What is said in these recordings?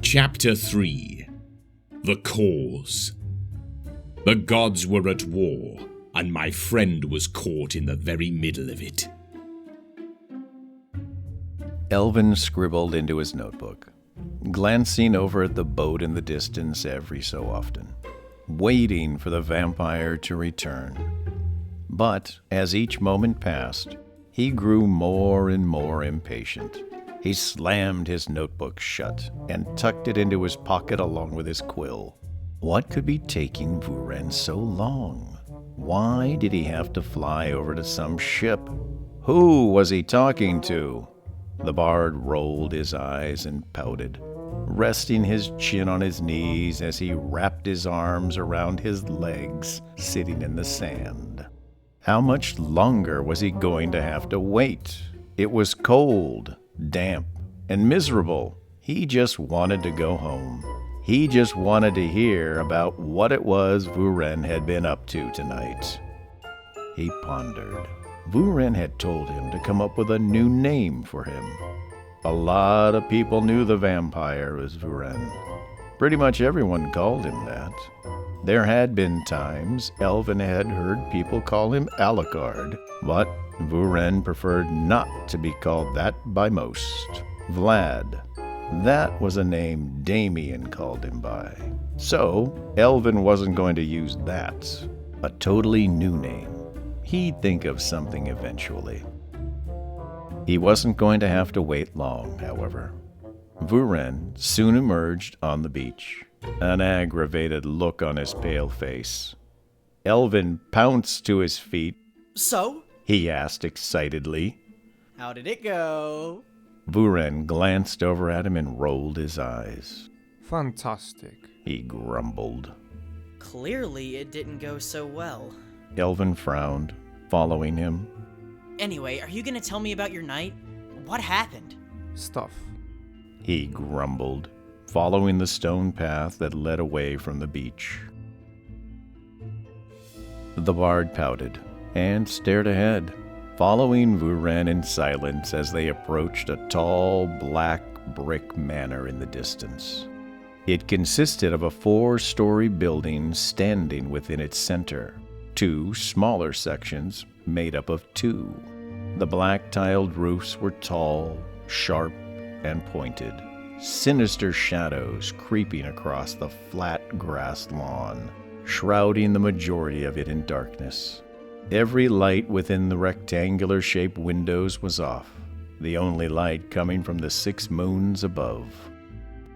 Chapter 3. The Cause. The gods were at war, and my friend was caught in the very middle of it. Elvin scribbled into his notebook, glancing over at the boat in the distance every so often, waiting for the vampire to return. But as each moment passed, he grew more and more impatient. He slammed his notebook shut and tucked it into his pocket along with his quill. What could be taking Vuren so long? Why did he have to fly over to some ship? Who was he talking to? The bard rolled his eyes and pouted, resting his chin on his knees as he wrapped his arms around his legs, sitting in the sand. How much longer was he going to have to wait? It was cold, damp, and miserable. He just wanted to go home. He just wanted to hear about what it was Vuren had been up to tonight. He pondered. Vuren had told him to come up with a new name for him. A lot of people knew the vampire as Vuren. Pretty much everyone called him that. There had been times Elvin had heard people call him Alucard, but Vuren preferred not to be called that by most. Vlad. That was a name Damien called him by. So, Elvin wasn't going to use that. A totally new name. He'd think of something eventually. He wasn't going to have to wait long, however. Vuren soon emerged on the beach, an aggravated look on his pale face. Elvin pounced to his feet. So? He asked excitedly. How did it go? Vuren glanced over at him and rolled his eyes. Fantastic, he grumbled. Clearly it didn't go so well. Elvin frowned, following him. Anyway, are you gonna tell me about your night? What happened? Stuff, he grumbled, following the stone path that led away from the beach. The bard pouted and stared ahead, following Vuren in silence as they approached a tall, black brick manor in the distance. It consisted of a 4-story building standing within its center, 2 smaller sections made up of 2. The black-tiled roofs were tall, sharp, and pointed, sinister shadows creeping across the flat grass lawn, shrouding the majority of it in darkness. Every light within the rectangular-shaped windows was off, the only light coming from the 6 moons above.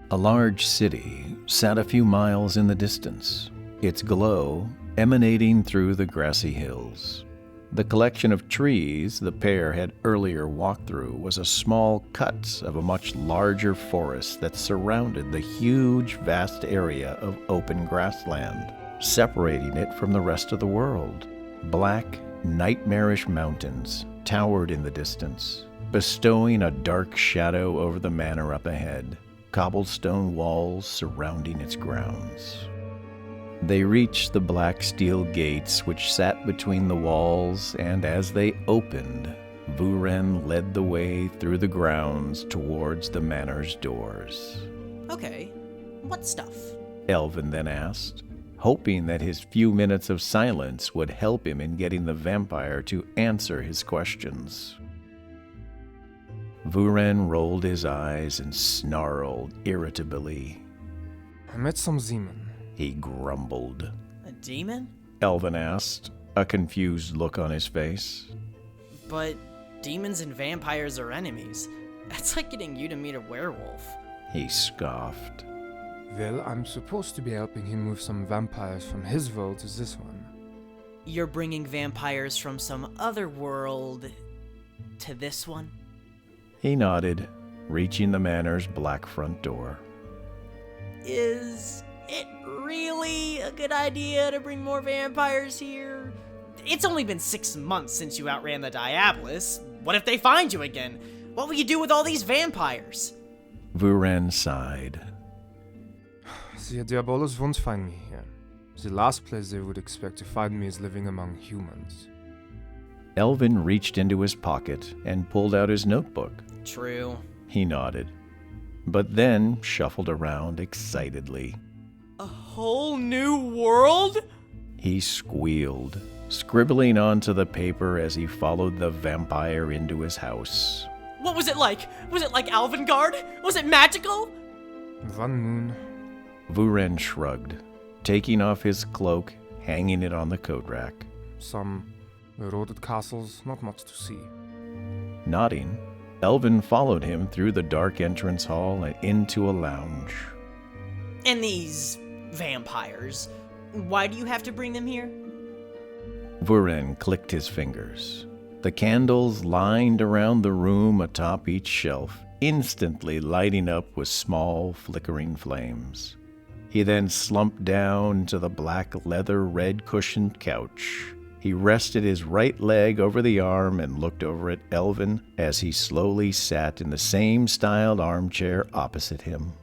A large city sat a few miles in the distance, its glow emanating through the grassy hills. The collection of trees the pair had earlier walked through was a small cut of a much larger forest that surrounded the huge, vast area of open grassland, separating it from the rest of the world. Black, nightmarish mountains towered in the distance, bestowing a dark shadow over the manor up ahead, cobblestone walls surrounding its grounds. They reached the black steel gates which sat between the walls, and as they opened, Vuren led the way through the grounds towards the manor's doors. Okay, what stuff? Elvin then asked, hoping that his few minutes of silence would help him in getting the vampire to answer his questions. Vuren rolled his eyes and snarled irritably. I met some Zeman. He grumbled. A demon? Elvin asked, a confused look on his face. But demons and vampires are enemies. That's like getting you to meet a werewolf. He scoffed. Well, I'm supposed to be helping him move some vampires from his world to this one. You're bringing vampires from some other world to this one? He nodded, reaching the manor's black front door. Is it really a good idea to bring more vampires here? It's only been 6 months since you outran the Diabolus. What if they find you again? What will you do with all these vampires? Vuren sighed. The Diabolus won't find me here. The last place they would expect to find me is living among humans. Elvin reached into his pocket and pulled out his notebook. True. He nodded. but then shuffled around excitedly. A whole new world? He squealed, scribbling onto the paper as he followed the vampire into his house. What was it like? Was it like Alvengard? Was it magical? One moon. Vuren shrugged, taking off his cloak, hanging it on the coat rack. Some eroded castles, not much to see. Nodding, Elvin followed him through the dark entrance hall and into a lounge. And these vampires, why do you have to bring them here? Vuren clicked his fingers. The candles lined around the room atop each shelf, instantly lighting up with small, flickering flames. He then slumped down to the black leather red-cushioned couch. He rested his right leg over the arm and looked over at Elvin as he slowly sat in the same styled armchair opposite him.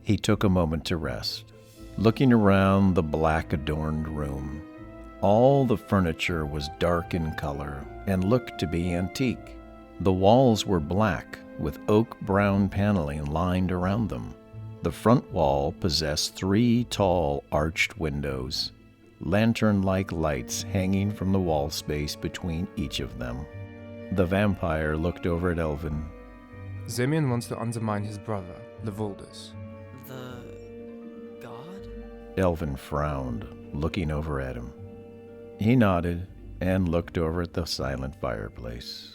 He took a moment to rest, looking around the black-adorned room. All the furniture was dark in color and looked to be antique. The walls were black, with oak-brown paneling lined around them. The front wall possessed 3 tall, arched windows, lantern-like lights hanging from the wall space between each of them. The vampire looked over at Elvin. Zemian wants to undermine his brother, Levoldus. The god? Elvin frowned, looking over at him. He nodded and looked over at the silent fireplace.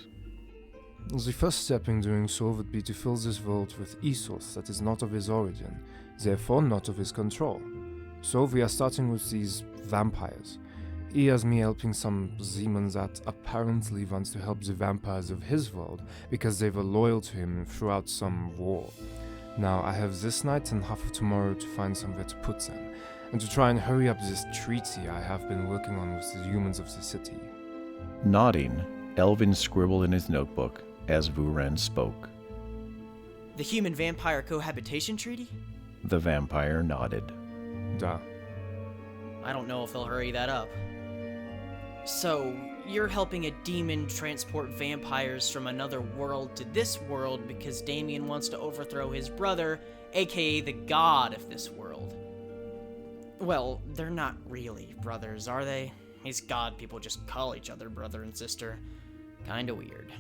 The first step in doing so would be to fill this vault with ethos that is not of his origin, therefore not of his control. So we are starting with these vampires. He has me helping some demon that apparently wants to help the vampires of his world because they were loyal to him throughout some war. Now I have this night and half of tomorrow to find somewhere to put them, and to try and hurry up this treaty I have been working on with the humans of the city. Nodding, Elvin scribbled in his notebook as Vuren spoke. The human-vampire cohabitation treaty? The vampire nodded. Duh. I don't know if they'll hurry that up. So, you're helping a demon transport vampires from another world to this world because Damien wants to overthrow his brother, aka the god of this world. Well, they're not really brothers, are they? These god people just call each other brother and sister. Kinda weird.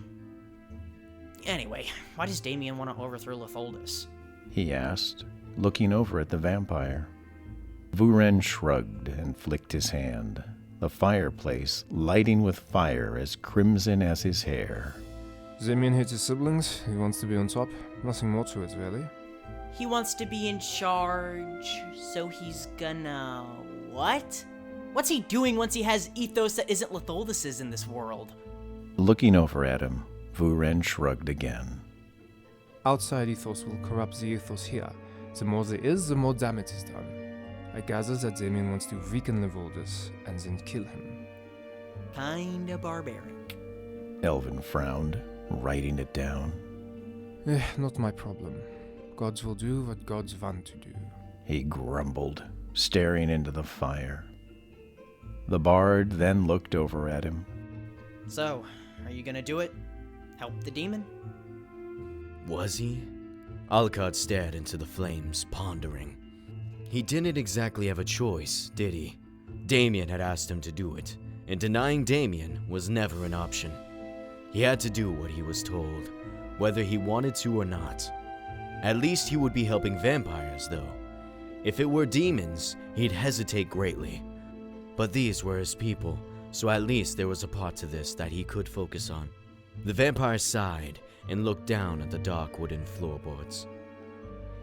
Anyway, why does Damien want to overthrow Levoldus? He asked, looking over at the vampire. Vuren shrugged and flicked his hand, the fireplace lighting with fire as crimson as his hair. Zemian hates his siblings, he wants to be on top. Nothing more to it, really. He wants to be in charge, so he's gonna... what? What's he doing once he has ethos that isn't Levoldus's in this world? Looking over at him, Vuren shrugged again. Outside ethos will corrupt the ethos here. The more there is, the more damage is done. I gather that Damien wants to weaken Levoldus and then kill him. Kinda barbaric. Elvin frowned, writing it down. Not my problem. Gods will do what gods want to do. He grumbled, staring into the fire. The bard then looked over at him. So, are you gonna do it? Help the demon? Was he? Alucard stared into the flames, pondering. He didn't exactly have a choice, did he? Damien had asked him to do it, and denying Damien was never an option. He had to do what he was told, whether he wanted to or not. At least he would be helping vampires, though. If it were demons, he'd hesitate greatly. But these were his people, so at least there was a part to this that he could focus on. The vampire sighed and looked down at the dark wooden floorboards.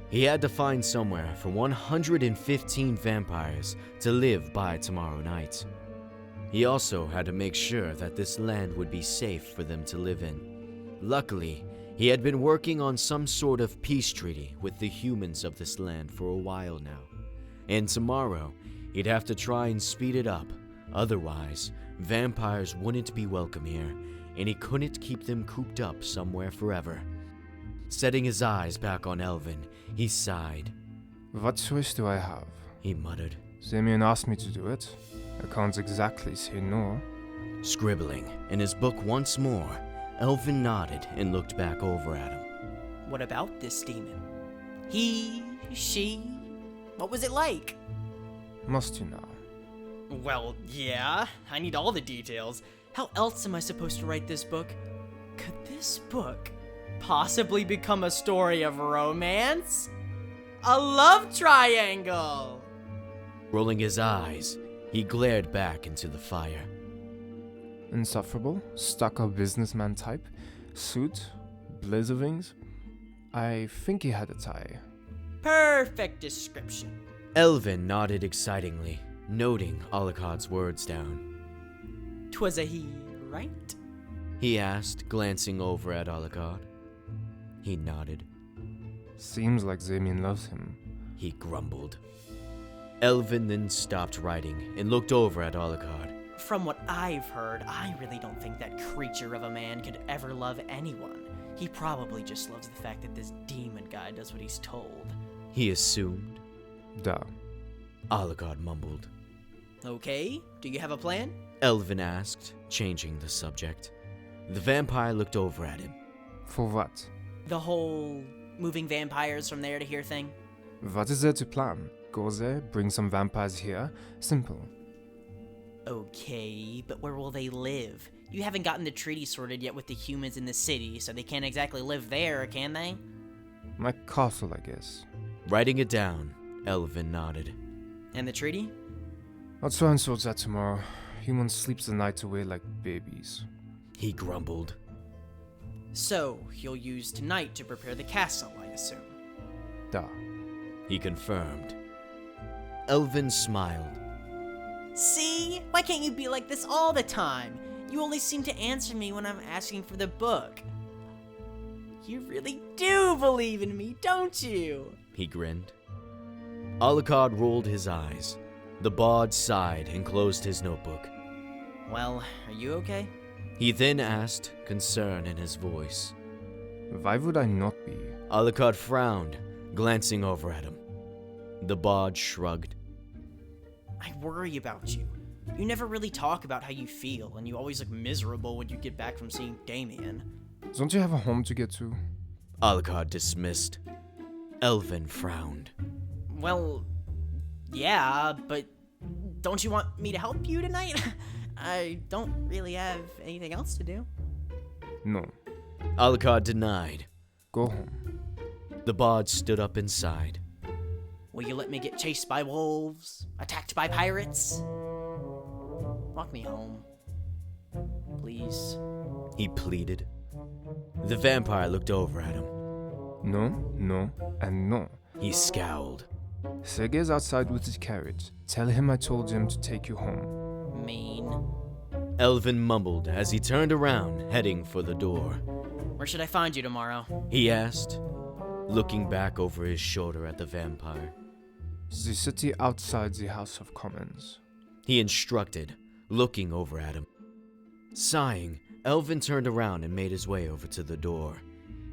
He had to find somewhere for 115 vampires to live by tomorrow night. He also had to make sure that this land would be safe for them to live in. Luckily, he had been working on some sort of peace treaty with the humans of this land for a while now. And tomorrow, he'd have to try and speed it up. Otherwise, vampires wouldn't be welcome here, and he couldn't keep them cooped up somewhere forever. Setting his eyes back on Elvin, he sighed. What choice do I have? He muttered, Zemian asked me to do it. I can't exactly say no. scribbling in his book once more. Elvin nodded and looked back over at him. What about this demon? He, she, what was it like? Must you now? Well, yeah, I need all the details. How else am I supposed to write this book? Could this book possibly become a story of romance? A love triangle! Rolling his eyes, he glared back into the fire. Insufferable, stuck-up businessman type, suit, blazer wings. I think he had a tie. Perfect description. Elvin nodded excitingly, noting Alucard's words down. 'Twas a he, right? He asked, glancing over at Alucard. He nodded. Seems like Damien loves him. He grumbled. Elvin then stopped writing and looked over at Alucard. From what I've heard, I really don't think that creature of a man could ever love anyone. He probably just loves the fact that this demon guy does what he's told. He assumed. Da. Alucard mumbled. Okay, do you have a plan? Elvin asked, changing the subject. The vampire looked over at him. For what? The whole moving vampires from there to here thing? What is there to plan? Go there, bring some vampires here. Simple. Okay, but where will they live? You haven't gotten the treaty sorted yet with the humans in the city, so they can't exactly live there, can they? My castle, I guess. Writing it down, Elvin nodded. And the treaty? I'll try and sort that tomorrow. Humans sleep the night away like babies. He grumbled. So, you'll use tonight to prepare the castle, I assume. Da. He confirmed. Elvin smiled. See? Why can't you be like this all the time? You only seem to answer me when I'm asking for the book. You really do believe in me, don't you? He grinned. Alucard rolled his eyes. The bard sighed and closed his notebook. Well, are you okay? He then asked, concern in his voice. Why would I not be? Alucard frowned, glancing over at him. The bard shrugged. I worry about you. You never really talk about how you feel, and you always look miserable when you get back from seeing Damien. Don't you have a home to get to? Alucard dismissed. Elvin frowned. Well, yeah, but don't you want me to help you tonight? I don't really have anything else to do. No. Alucard denied. Go home. The bard stood up inside. Will you let me get chased by wolves? Attacked by pirates? Walk me home. Please. He pleaded. The vampire looked over at him. No, no, and no. He scowled. Sergei's outside with his carriage. Tell him I told him to take you home. Mean. Elvin mumbled as he turned around, heading for the door. Where should I find you tomorrow? He asked, looking back over his shoulder at the vampire. The city outside the House of Commons. He instructed, looking over at him. Sighing, Elvin turned around and made his way over to the door.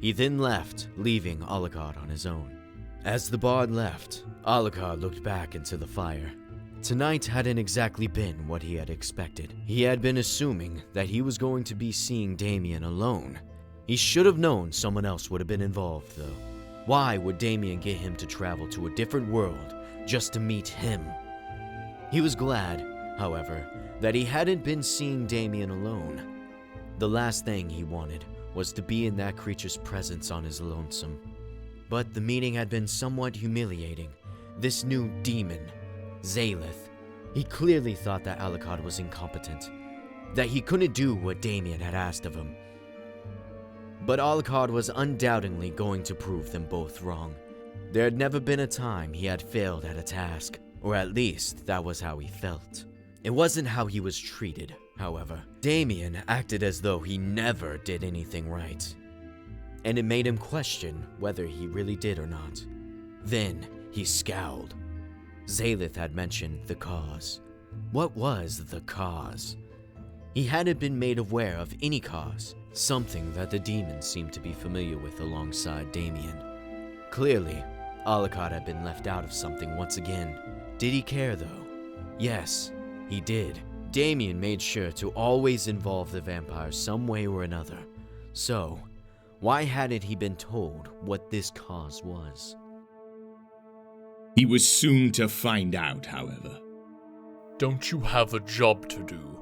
He then left, leaving Alucard on his own. As the bard left, Alucard looked back into the fire. Tonight hadn't exactly been what he had expected. He had been assuming that he was going to be seeing Damien alone. He should have known someone else would have been involved, though. Why would Damien get him to travel to a different world just to meet him? He was glad, however, that he hadn't been seeing Damien alone. The last thing he wanted was to be in that creature's presence on his lonesome. But the meeting had been somewhat humiliating. This new demon, Zalith, he clearly thought that Alucard was incompetent, that he couldn't do what Damien had asked of him. But Alucard was undoubtedly going to prove them both wrong. There had never been a time he had failed at a task, or at least that was how he felt. It wasn't how he was treated, however. Damien acted as though he never did anything right, and it made him question whether he really did or not. Then he scowled. Zalith had mentioned the cause. What was the cause? He hadn't been made aware of any cause, something that the demons seemed to be familiar with alongside Damien. Clearly, Alucard had been left out of something once again. Did he care though? Yes, he did. Damien made sure to always involve the vampire some way or another. So, why hadn't he been told what this cause was? He was soon to find out, however. Don't you have a job to do?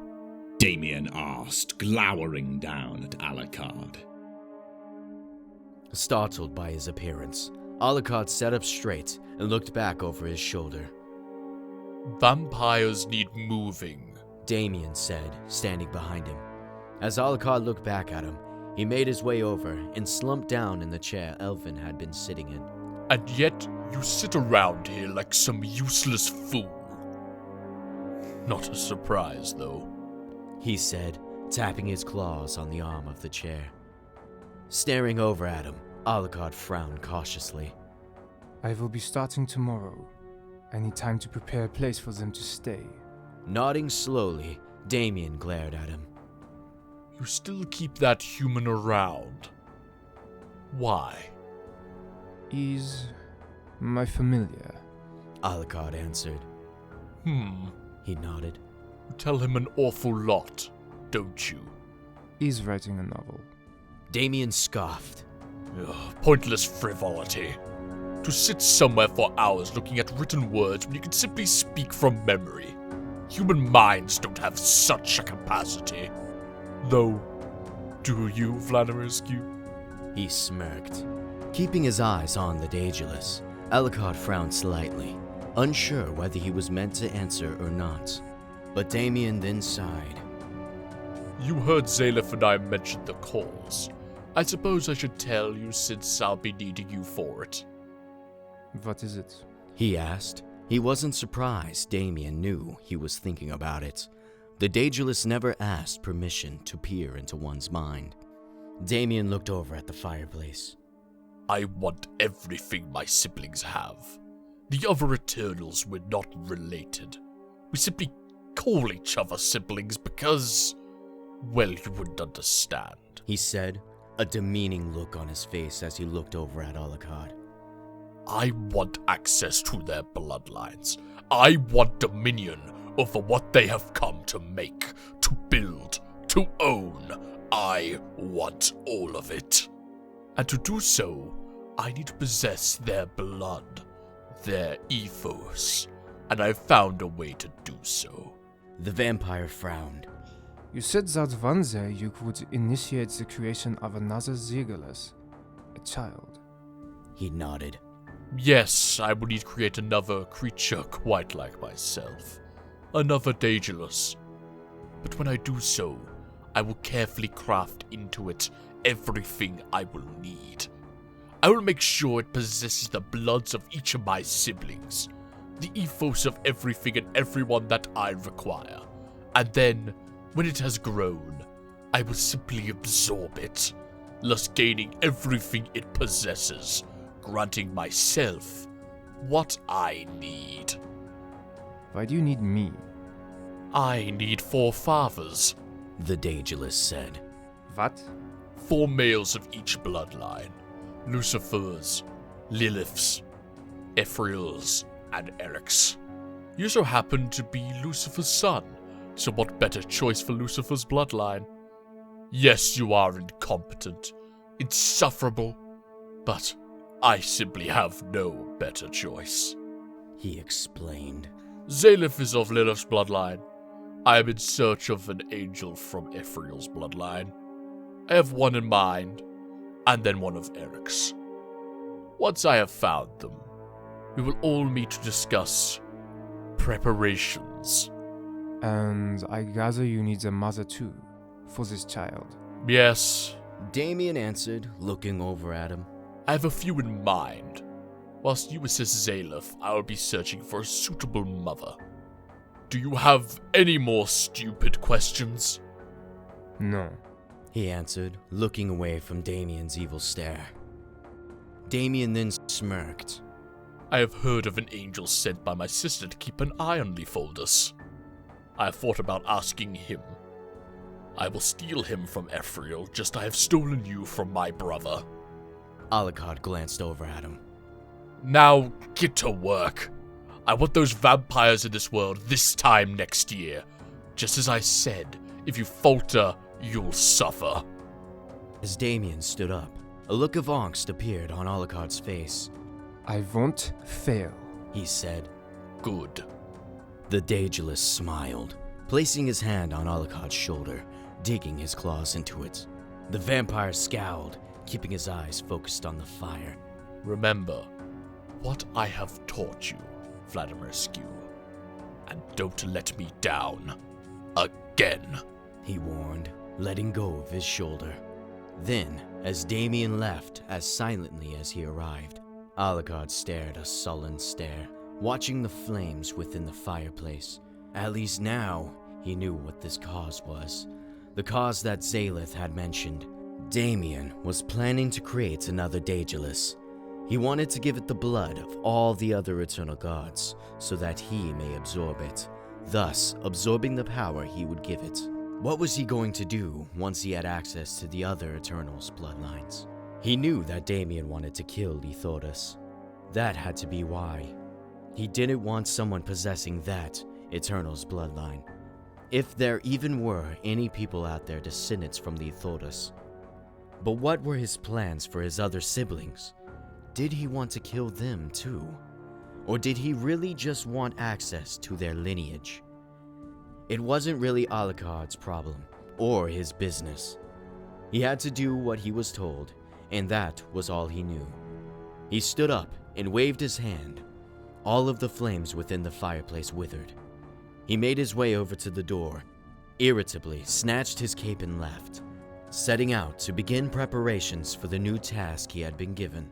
Damien asked, glowering down at Alucard. Startled by his appearance, Alucard sat up straight and looked back over his shoulder. Vampires need moving, Damien said, standing behind him. As Alucard looked back at him, he made his way over and slumped down in the chair Elvin had been sitting in. and yet you sit around here like some useless fool. Not a surprise, though, he said, tapping his claws on the arm of the chair. Staring over at him, Alucard frowned cautiously. I will be starting tomorrow. I need time to prepare a place for them to stay. Nodding slowly, Damien glared at him. You still keep that human around. Why? He's my familiar. Alucard answered. He nodded. You tell him an awful lot, don't you? He's writing a novel. Damien scoffed. Ugh, pointless frivolity. To sit somewhere for hours looking at written words when you can simply speak from memory. Human minds don't have such a capacity. Though, do you, Vladimirsky? He smirked. Keeping his eyes on the Daedalus, Alucard frowned slightly, unsure whether he was meant to answer or not. But Damien then sighed. You heard Zalef and I mention the cause. I suppose I should tell you since I'll be needing you for it. What is it? He asked. He wasn't surprised Damien knew he was thinking about it. The Daedalus never asked permission to peer into one's mind. Damien looked over at the fireplace. I want everything my siblings have. The other Eternals were not related. We simply call each other siblings because, well, you wouldn't understand, he said, a demeaning look on his face as he looked over at Alucard. I want access to their bloodlines. I want dominion over what they have come to make, to build, to own. I want all of it. And to do so, I need to possess their blood, their ethos, and I've found a way to do so. The vampire frowned. You said that one day you could initiate the creation of another Zegalus, a child. He nodded. Yes, I will need to create another creature quite like myself. Another Daedalus. But when I do so, I will carefully craft into it everything I will need. I will make sure it possesses the bloods of each of my siblings, the ethos of everything and everyone that I require. And then, when it has grown, I will simply absorb it, thus gaining everything it possesses, granting myself what I need. Why do you need me? I need 4 fathers. The Daedalus said. What? 4 males of each bloodline. Lucifer's, Lilith's, Ephriel's, and Eric's. You so happen to be Lucifer's son, so what better choice for Lucifer's bloodline? Yes, you are incompetent, insufferable, but I simply have no better choice. He explained. Zalef is of Lilith's bloodline. I am in search of an angel from Ephriel's bloodline. I have one in mind, and then one of Eric's. Once I have found them, we will all meet to discuss preparations. And I gather you need a mother too, for this child. Yes, Damien answered, looking over at him. I have a few in mind. Whilst you assist Zalef, I will be searching for a suitable mother. Do you have any more stupid questions? No. He answered, looking away from Damien's evil stare. Damien then smirked. I have heard of an angel sent by my sister to keep an eye on Leafoldus. I have thought about asking him. I will steal him from Ephriel, just as I have stolen you from my brother. Alucard glanced over at him. Now, get to work. I want those vampires in this world this time next year. Just as I said, if you falter, you'll suffer. As Damien stood up, a look of angst appeared on Alucard's face. I won't fail. he said. Good. The Daedalus smiled, placing his hand on Alucard's shoulder, digging his claws into it. The vampire scowled, keeping his eyes focused on the fire. Remember what I have taught you, Vladimir Askew. And don't let me down. Again. He warned, letting go of his shoulder. Then, as Damien left as silently as he arrived, Alucard stared a sullen stare, watching the flames within the fireplace. At least now, he knew what this cause was. The cause that Zalith had mentioned. Damien was planning to create another Daedalus. He wanted to give it the blood of all the other eternal gods, so that he may absorb it, thus absorbing the power he would give it. What was he going to do once he had access to the other Eternals' bloodlines? He knew that Damien wanted to kill Ethodus. That had to be why. He didn't want someone possessing that Eternals' bloodline. If there even were any people out there descendants from the Ethodus. But what were his plans for his other siblings? Did he want to kill them too? Or did he really just want access to their lineage? It wasn't really Alucard's problem, or his business. He had to do what he was told, and that was all he knew. He stood up and waved his hand. All of the flames within the fireplace withered. He made his way over to the door, irritably snatched his cape and left, setting out to begin preparations for the new task he had been given.